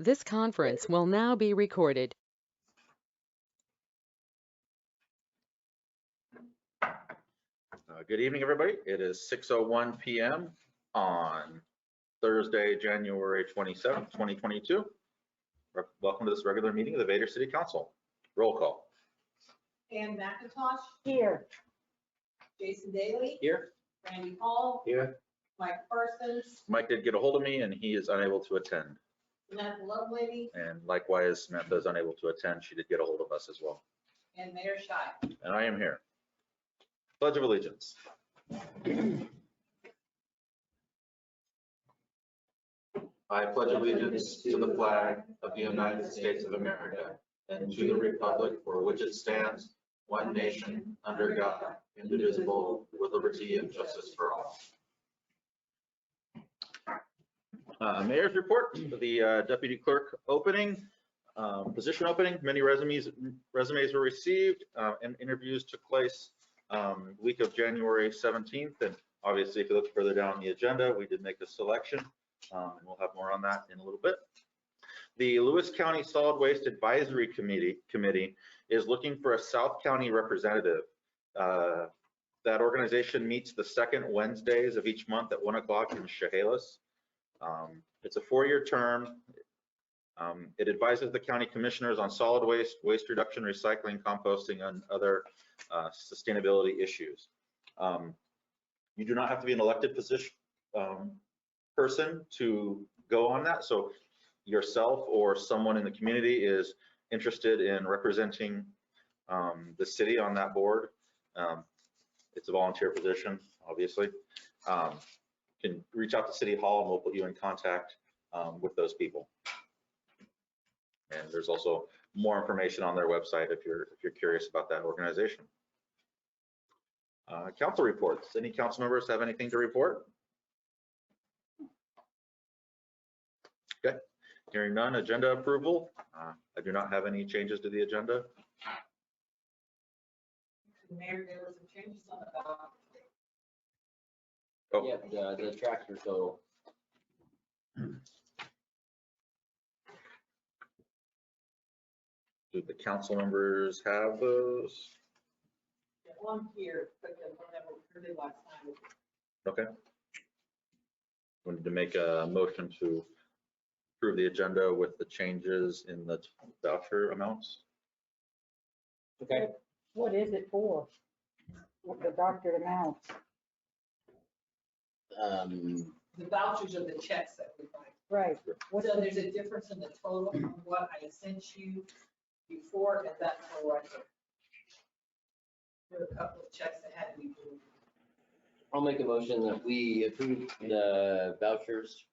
This conference will now be recorded. Good evening, everybody. It is 6:01 p.m. on Thursday, January 27th, 2022. Welcome to this regular meeting of the Vader City Council. Roll call. Ann McIntosh. Here. Jason Daly. Here. Randy Hall. Here. Mike Parsons. Mike did get a hold of me and he is unable to attend. Samantha Lovelady. And likewise, Samantha is unable to attend. She did get a hold of us as well. And Mayor Scheid. And I am here. Pledge of Allegiance. I pledge allegiance to the flag of the United States of America and to the republic for which it stands, one nation, under God, indivisible, with liberty and justice for all. Mayor's report, the deputy clerk opening, position opening, many resumes were received and interviews took place week of January 17th. And obviously, if you look further down the agenda, we did make a selection. And we'll have more on that in a little bit. The Lewis County Solid Waste Advisory Committee is looking for a South County representative. That organization meets the second Wednesdays of each month at 1 o'clock in Chehalis. It's a 4-year term. It advises the county commissioners on solid waste, waste reduction, recycling, composting, and other sustainability issues. You do not have to be an elected person to go on that. So yourself or someone in the community is interested in representing the city on that board. It's a volunteer position, obviously. You can reach out to City Hall and we'll put you in contact with those people. And there's also more information on their website if you're curious about that organization. Council reports. Any council members have anything to report? Okay, hearing none. Agenda approval. I do not have any changes to the agenda. Mayor, there were some changes on the ballot. Oh. Yeah, the tractor total. Do the council members have those? Yeah, one here, but the one that we heard it last time. Okay. We need to make a motion to approve the agenda with the changes in the voucher amounts. Okay. What is it for? What the doctor amount? The vouchers are the checks that we write. Right. So there's a difference in the total from what I sent you before and that's for right there. There were a couple of checks that had to be moved. I'll make a motion that we approve the vouchers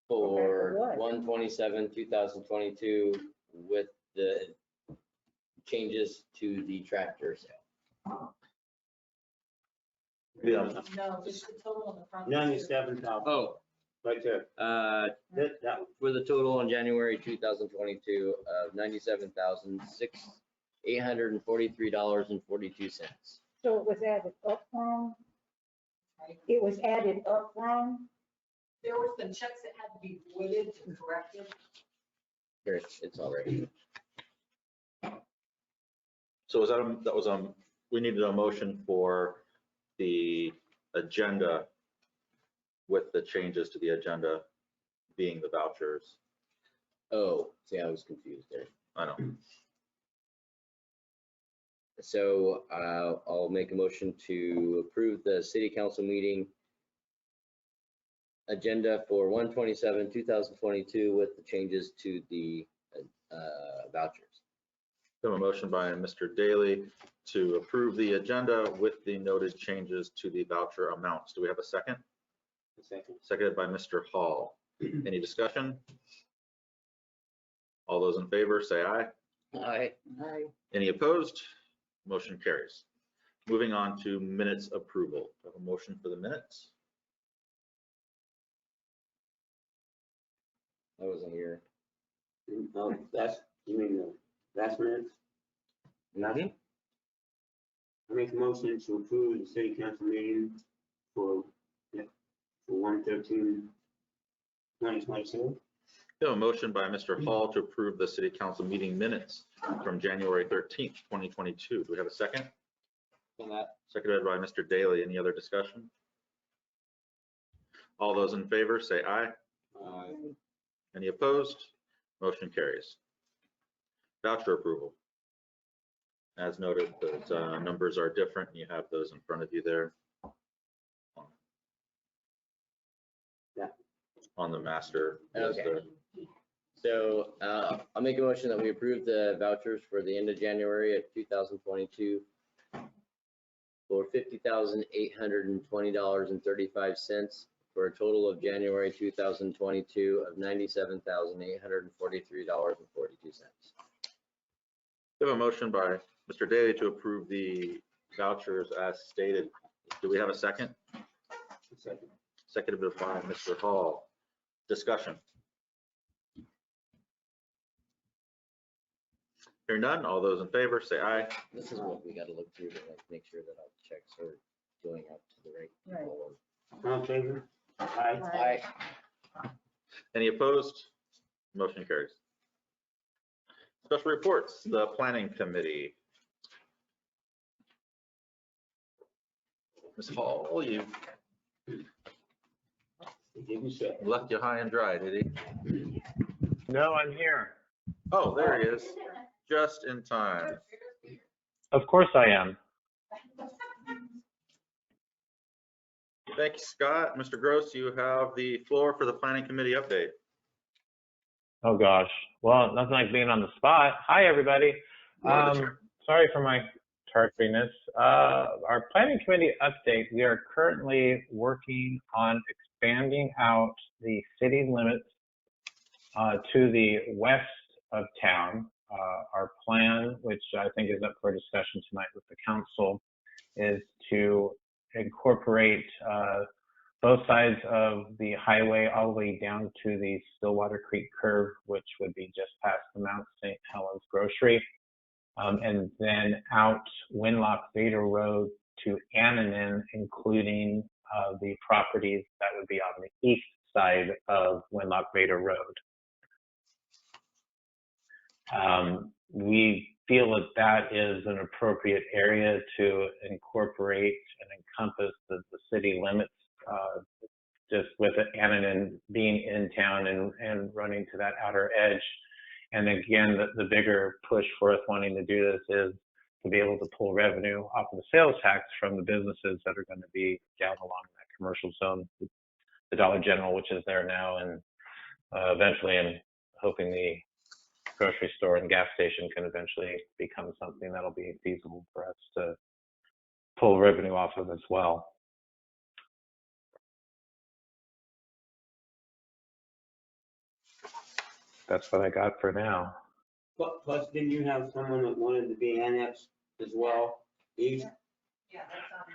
for Okay, for what? 1/27/2022 with the changes to the tractor sale. Yeah. No, just the total on the front. 97,000, Oh, right there. That for the total in January 2022 of $97,843.42. So it was added up wrong? It was added up wrong? There were some checks that had to be voided to correct it. Here, it's already. So is that we needed a motion for the agenda with the changes to the agenda being the vouchers. Oh, see, I was confused there. I know. So I'll make a motion to approve the city council meeting agenda for 1/27/2022 with the changes to the vouchers. So a motion by Mr. Daly to approve the agenda with the noted changes to the voucher amounts. Do we have a second? a second. Seconded by Mr. Hall. Any discussion? All those in favor say aye. Aye. Aye. Any opposed? Motion carries. Moving on to minutes approval. Do I have a motion for the minutes? I wasn't here. Oh, you mean the last minutes? Mhm. I make a motion to approve the city council meeting for 1/13/2022. We have a motion by Mr. Hall to approve the city council meeting minutes from January 13th, 2022. Do we have a second? Seconded by Mr. Daly. Any other discussion? All those in favor say aye. Aye. Any opposed? Motion carries. Voucher approval. As noted, those numbers are different. You have those in front of you there. Yeah. On the master. is Okay. the- So I'll make a motion that we approve the vouchers for the end of January of 2022 for $50,820.35 for a total of January 2022 of $97,843.42. We have a motion by Mr. Daly to approve the vouchers as stated. Do we have a second? Second. Seconded by Mr. Hall. Discussion. Hearing none, all those in favor say aye. This is what we got to look through to like make sure that our checks are going out to the right people. All in favor? Aye. Aye. Any opposed? Motion carries. Special reports, the planning committee. Ms. Hall, you Give me a second. left you high and dry, did he? No, I'm here. Oh, there he is, just in time. Of course I am. Thank you, Scott. Mr. Gross, you have the floor for the planning committee update. Oh gosh. Well, nothing like being on the spot. Hi, everybody. Sorry for my tardiness. Our planning committee update. We are currently working on expanding out the city limits to the west of town. Our plan, which I think is up for discussion tonight with the council, is to incorporate both sides of the highway all the way down to the Stillwater Creek curve, which would be just past the Mount St. Helens Grocery, and then out Winlock Vader Road to Annanen, including the properties that would be on the east side of Winlock Vader Road. We feel that that is an appropriate area to incorporate and encompass the city limits, just with Annanen being in town and running to that outer edge. And again, the bigger push for us wanting to do this is to be able to pull revenue off of the sales tax from the businesses that are going to be down along that commercial zone, the Dollar General, which is there now, and eventually I'm hoping the grocery store and gas station can eventually become something that'll be feasible for us to pull revenue off of as well. That's what I got for now. But plus, didn't you have someone that wanted to be annexed as well? East? Yeah, that's on.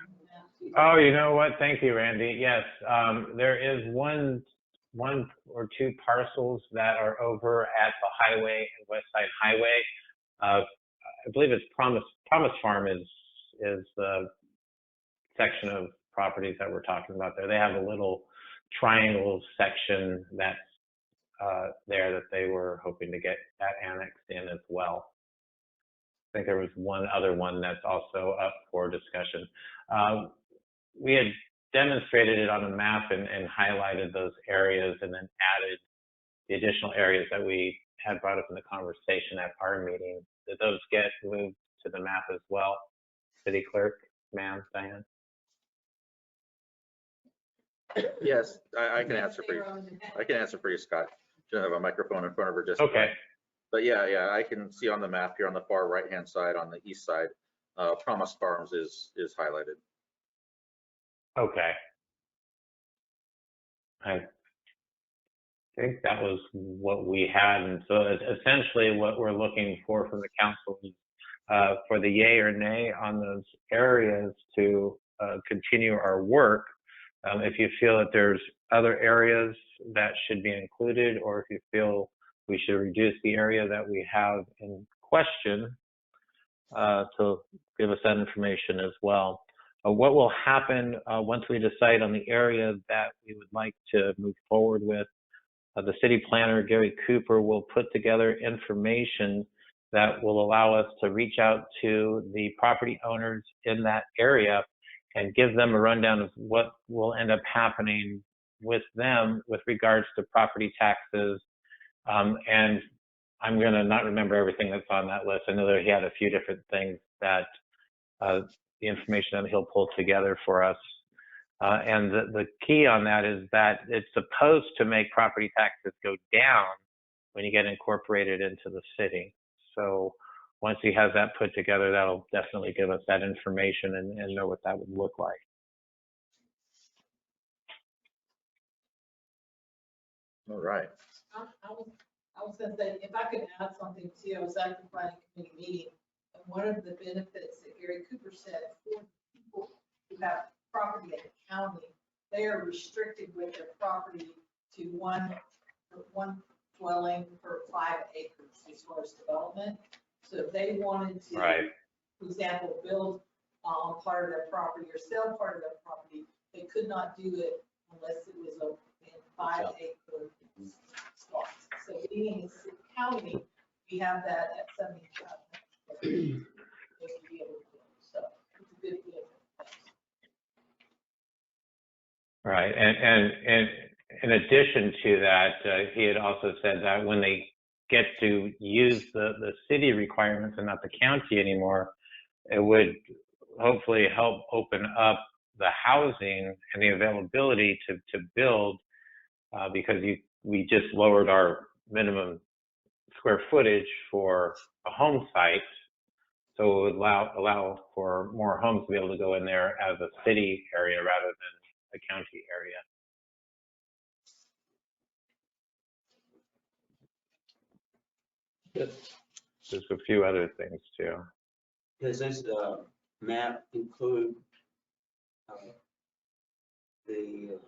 Oh, you know what? Thank you, Randy. Yes, there is one or two parcels that are over at the highway and West Side Highway. I believe it's Promise Farm is the section of properties that we're talking about there. They have a little triangle section that's there that they were hoping to get that annexed in as well. I think there was one other one that's also up for discussion. We had demonstrated it on a map and highlighted those areas and then added the additional areas that we had brought up in the conversation at our meeting. Did those get moved to the map as well? City Clerk, ma'am, Diane? Yes, I can answer for you. I can answer for you, Scott. She doesn't have a microphone in front of her just. Okay. But yeah, I can see on the map here on the far right-hand side, on the east side, Promise Farms is highlighted. Okay. I think that was what we had. And so essentially what we're looking for from the council is for the yay or nay on those areas to continue our work. If you feel that there's other areas that should be included, or if you feel we should reduce the area that we have in question, so give us that information as well. What will happen once we decide on the area that we would like to move forward with? the city planner, Gary Cooper, will put together information that will allow us to reach out to the property owners in that area and give them a rundown of what will end up happening with them with regards to property taxes. And I'm going to not remember everything that's on that list. I know that he had a few different things that the information that he'll pull together for us. And the key on that is that it's supposed to make property taxes go down when you get incorporated into the city. So once he has that put together, that'll definitely give us that information and know what that would look like. All right. I was gonna say, if I could add something too, I was at the planning committee meeting, and one of the benefits that Gary Cooper said for people who have property in the county, they are restricted with their property to one dwelling per 5 acres as far as development. So if they wanted to, Right. for example, build on part of their property or sell part of their property, they could not do it unless it was in 5 acre spots. So being in the county, we have that at 75. They would be able to do it. So it's a good deal. Right, and in addition to that, he had also said that when they get to use the city requirements and not the county anymore, it would hopefully help open up the housing and the availability to build, because we just lowered our minimum square footage for a home site, so it would allow for more homes to be able to go in there as a city area rather than a county area. There's a few other things too. Does this map include the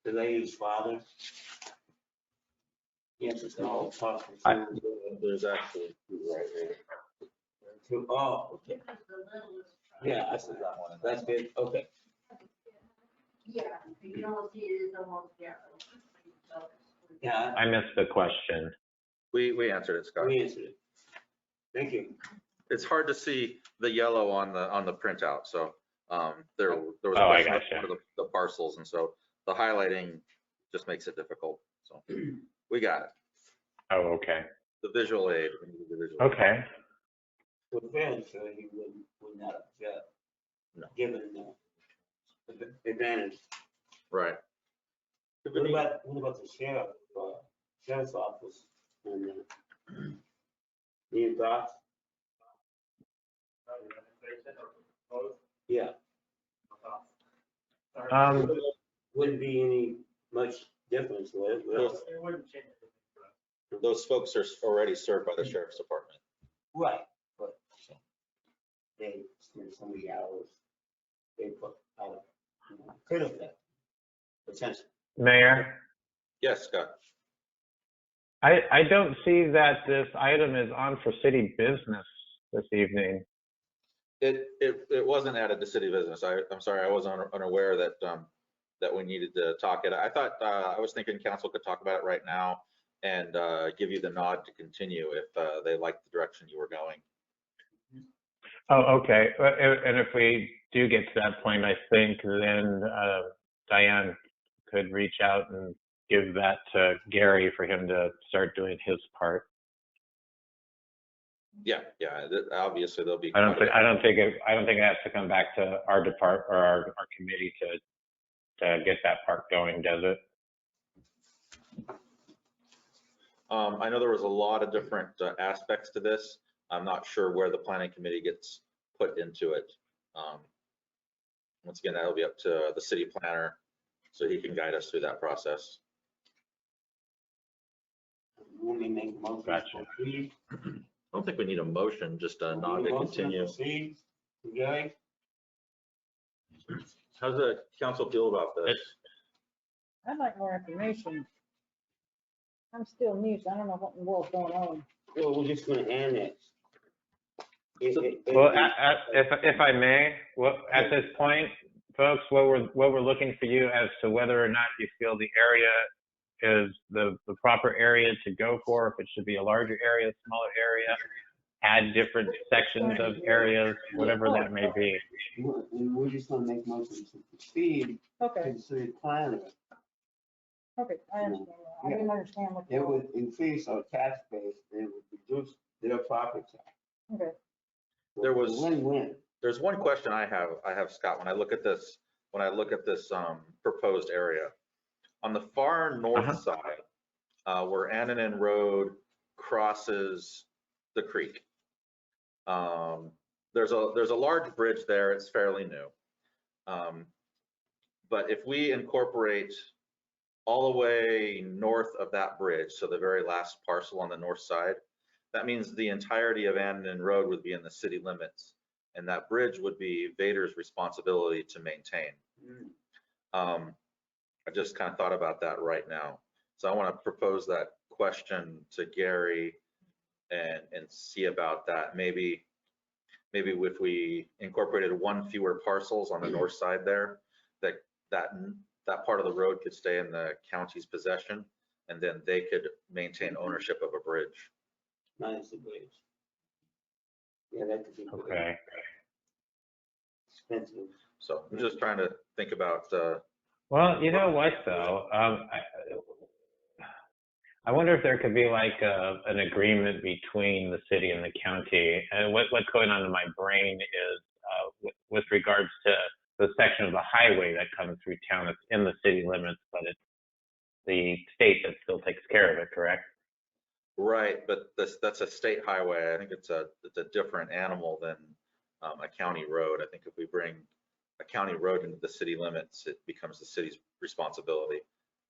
lady's father? Yes, it's all possible. There's actually two right here. Oh, okay. Yeah, I see that one. That's good. Okay. Yeah, you don't see it is almost there. Yeah, I missed the question. We answered it, Scott. we answered it. Thank you. It's hard to see the yellow on the printout, so there was a Oh, I question gotcha. of the parcels, and so the highlighting just makes it difficult. So we got it. Oh, okay. The visual aid. we need the visual aid. Okay. With Ben, so he would not object. No. Given the advantage. Right. What about the sheriff's office? And any thoughts? Yeah. Wouldn't be any much difference, would it? Those- Those folks are already served by the sheriff's department. Right, but they spend so many hours, they put out, could affect, potentially. Mayor, Yes, Scott. I don't see that this item is on for city business this evening. It wasn't added to city business. I'm sorry, I was unaware that that we needed to talk it. I thought, I was thinking council could talk about it right now and give you the nod to continue if they like the direction you were going. Oh, okay. And if we do get to that point, I think then Diane could reach out and give that to Gary for him to start doing his part. Yeah, obviously there'll be. I don't think it has to come back to our department or our committee to get that part going, does it? I know there was a lot of different aspects to this. I'm not sure where the planning committee gets put into it. Once again, that'll be up to the city planner, so he can guide us through that process. Let me make a motion. Gotcha. Please. I don't think we need a motion, just a nod to continue. Proceed. Gary? How's the council feel about this? I'd like more information. I'm still new, so I don't know what in the world's going on. Well, we're just gonna annex. Well, if I may, at this point, folks, what we're looking for you as to whether or not you feel the area is the proper area to go for, if it should be a larger area, smaller area, add different sections of areas, whatever that may be. We're just gonna make motion to proceed to Okay, the city planner. okay, I understand that. I didn't understand what. It would increase our tax base, it would reduce their property tax. Okay, There was- Win-win. There's one question I have, Scott, when I look at this proposed area. On the far north side, where Annanen Road crosses the creek, there's a large bridge there. It's fairly new. But if we incorporate all the way north of that bridge, so the very last parcel on the north side, that means the entirety of Annanen Road would be in the city limits, and that bridge would be Vader's responsibility to maintain. I just kind of thought about that right now. So I want to propose that question to Gary and see about that. Maybe if we incorporated one fewer parcels on the north side there, that part of the road could stay in the county's possession, and then they could maintain ownership of a bridge. Minus the bridge. Yeah, that could be good. Okay. Expensive. So I'm just trying to think about, Well, you know what though? I wonder if there could be like an agreement between the city and the county. And what's going on in my brain is with regards to the section of the highway that comes through town. It's in the city limits, but it's the state that still takes care of it, correct? right, but that's a state highway. I think it's a different animal than a county road. I think if we bring a county road into the city limits, it becomes the city's responsibility.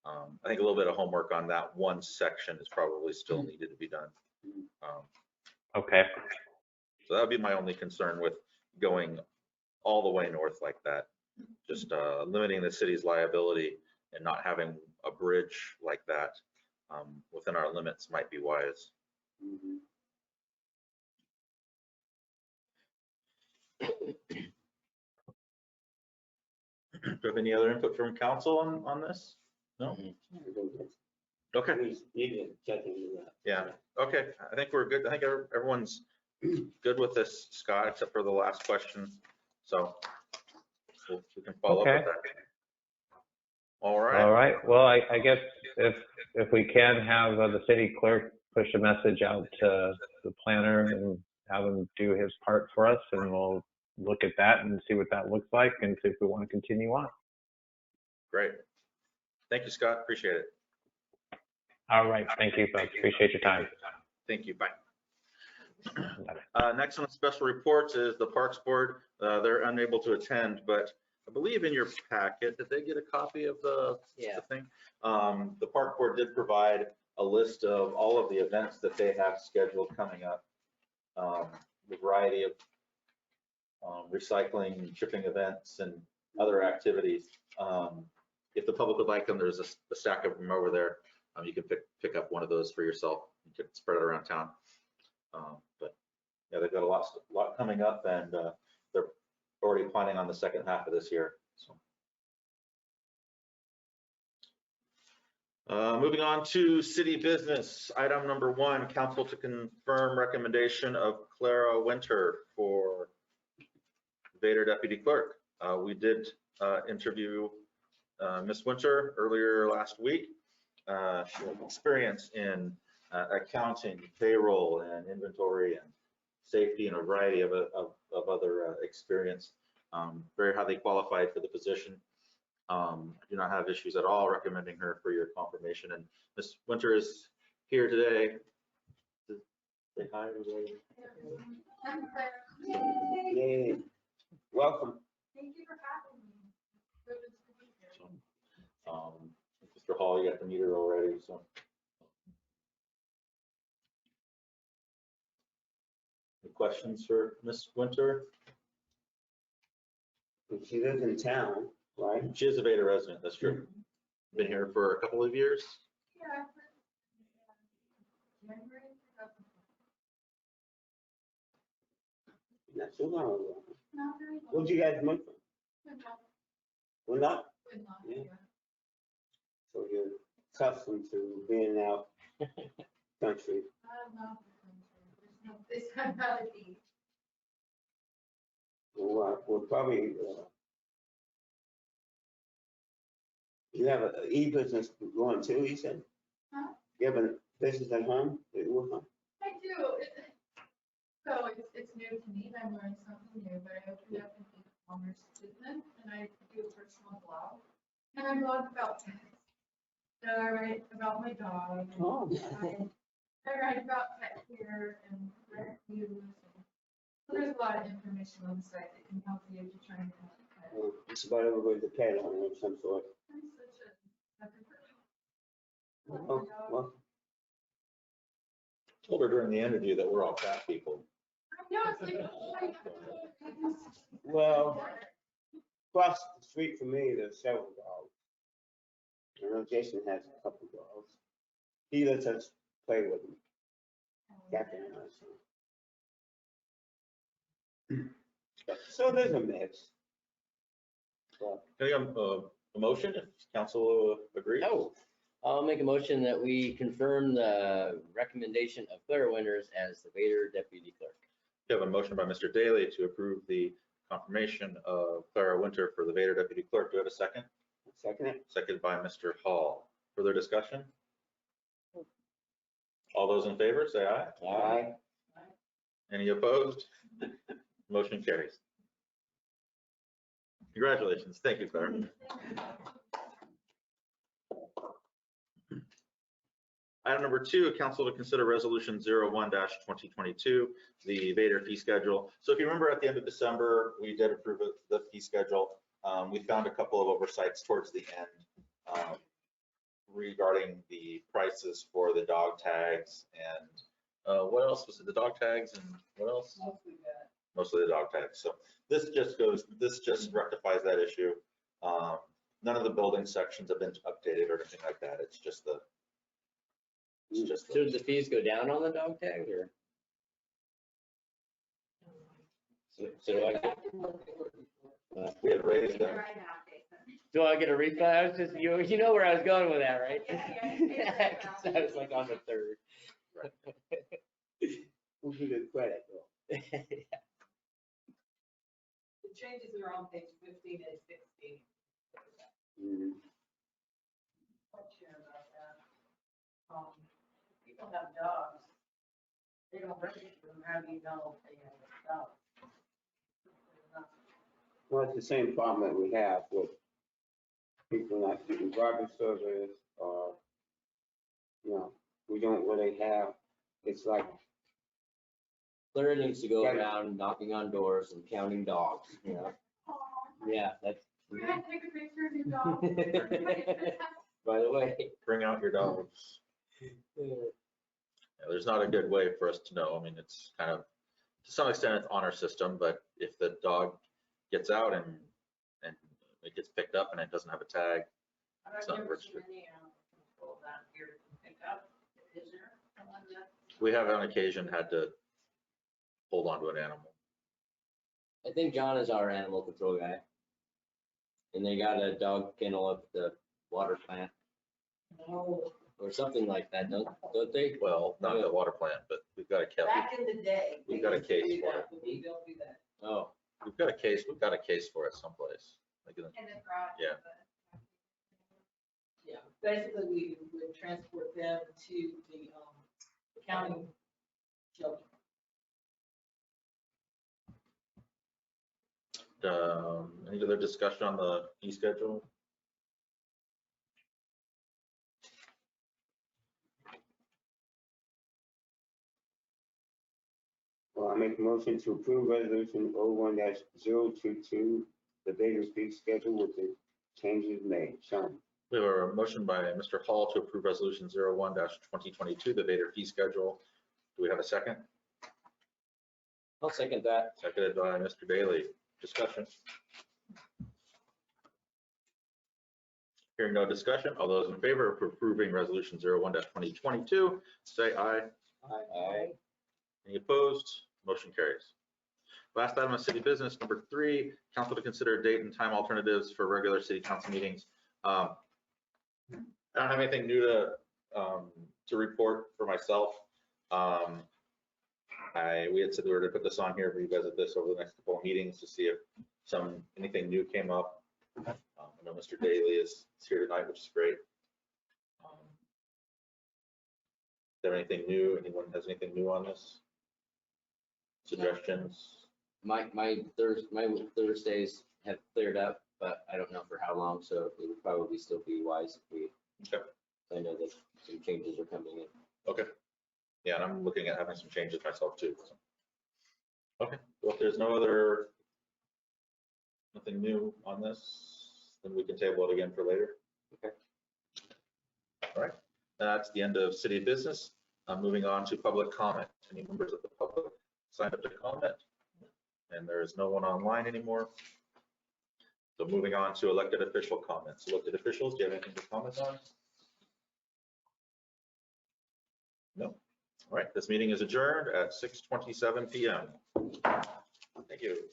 I think a little bit of homework on that one section is probably still needed to be done. Okay. So that would be my only concern with going all the way north like that. Just limiting the city's liability and not having a bridge like that within our limits might be wise. Do you have any other input from council on this? No? Okay. You can check into that. Yeah, okay, I think we're good. I think everyone's good with this, Scott, except for the last question. So we can follow up with Okay. that. All right. All right. Well, I guess if we can have the city clerk push a message out to the planner and have him do his part for us, and we'll look at that and see what that looks like and see if we want to continue on. Great. Thank you, Scott. Appreciate it. All right. Thank you, folks. Appreciate your time. Thank you. Bye. Next on the special reports is the Parks Board. They're unable to attend, but I believe in your packet, did they get a copy of the thing? The Park Board did provide a list of all of the events that they have scheduled coming up. A variety of recycling, chipping events, and other activities. If the public would like them, there's a stack of them over there. You can pick up one of those for yourself. You can spread it around town. But yeah, they've got a lot coming up, and they're already planning on the second half of this year. So. Moving on to city business. Item number 1, council to confirm recommendation of Clara Winter for Vader Deputy Clerk. We did interview Ms. Winter earlier last week. She has experience in accounting, payroll, and inventory, and safety, and a variety of other experience. Very highly qualified for the position. I do not have issues at all recommending her for your confirmation. And Ms. Winter is here today. Say hi, everybody. Yay. Welcome. Thank you for having me. Privileged to be here. Mr. Hall, you got to meet her already, so. Any questions for Ms. Winter? She lives in town, right? She is a Vader resident, that's true. Been here for a couple of years. Yeah, January 2020. Not so long ago. Not very long. Where'd you guys move from? Good luck. Well, not, Good luck, Yeah. yeah. so your accustomed to being out country. I love the country. There's no place I'd rather be. We'll probably, you have an e-business going too, you said? Huh? You have a business at home that you work on? I do. So it's new to me, and I'm learning something new, but I opened up an e-commerce business, and I do a personal blog. And I blog about pets. So I write about my dog. And Oh. I write about pet care and reviews. So there's a lot of information on the site that can help you to try and help a pet. It's about everybody's a pet owner of some sort. I'm such a sucker for dogs. Oh, well, Told her during the interview that we're all cat people. I know, it's like, oh my God. well, across the street from me, there's several dogs. I know Jason has a couple dogs. He lets us play with them. Captain and I. So there's a mix. But Can I have a motion if council agrees? Oh, I'll make a motion that we confirm the recommendation of Clara Winters as the Vader Deputy Clerk. We have a motion by Mr. Daly to approve the confirmation of Clara Winter for the Vader Deputy Clerk. Do we have a second? second it? Seconded by Mr. Hall. Further discussion? All those in favor, say aye. Aye. Any opposed? Motion carries. Congratulations. Thank you, Clara. Item number 2, council to consider resolution 01-2022, the Vader fee schedule. So if you remember at the end of December, we did approve of the fee schedule. We found a couple of oversights towards the end regarding the prices for the dog tags and what else was it? The dog tags and what else? Mostly that. Mostly the dog tags. So this just rectifies that issue. None of the building sections have been updated or anything like that. It's just the So did the fees go down on the dog tag or? So do I get, we had raised them. Right now, Jason. do I get a refund? I was just, you know where I was going with that, right? Yeah. 'Cause I was like on the third. Who should get credit though? The changes are on page 15 and 16. Mhm. Quite sure about that. People have dogs. They don't register them. How do you know if they have a dog? Well, it's the same problem that we have with people not getting garbage service or, we don't really have, it's like, Clara needs to go Right. around knocking on doors and counting dogs, you know? Yeah, that's. We're gonna take a picture of your dog. By the way. Bring out your dogs. Yeah, there's not a good way for us to know. I mean, it's kind of, to some extent, it's honor system, but if the dog gets out and it gets picked up and it doesn't have a tag, It's not I've never seen registered. any animal control down here to pick up. Is there someone that? we have on occasion had to hold on to an animal. I think John is our animal control guy. And they got a dog kennel up at the water plant No. or something like that, don't they? Well, not the water plant, but we've got a case. Back in the day. they We've got a used to case do for that, it. but we don't do that. Oh, We've got a case for it someplace. Like in the- And it's brought. Yeah. Yeah, basically, we would transport them to the county shelter. Any other discussion on the fee schedule? well, I make a motion to approve resolution 01-022, the Vader fee schedule with the changes made. Sean? We have a motion by Mr. Hall to approve resolution 01-2022, the Vader fee schedule. Do we have a second? I'll second that. Seconded by Mr. Daly. Discussion. Hearing no discussion, all those in favor of approving resolution 01-2022, say aye. Aye. Any opposed? Motion carries. Last item of city business, number 3, council to consider date and time alternatives for regular city council meetings. I don't have anything new to report for myself. We had said we were to put this on here, revisit this over the next couple of meetings to see if anything new came up. I know Mr. Daly is here tonight, which is great. Is there anything new? Anyone has anything new on this? Suggestions? My Thursdays have cleared up, but I don't know for how long, so it would probably still be wise if we, Okay. I know that some changes are coming in. Okay. Yeah, and I'm looking at having some changes myself too. So. Okay, well, if there's nothing new on this, then we can table it again for later. Okay. All right, that's the end of city business. I'm moving on to public comment. Any members of the public signed up to comment? And there is no one online anymore. So moving on to elected official comments. Elected officials, do you have anything to comment on? No. All right, this meeting is adjourned at 6:27 p.m. Thank you.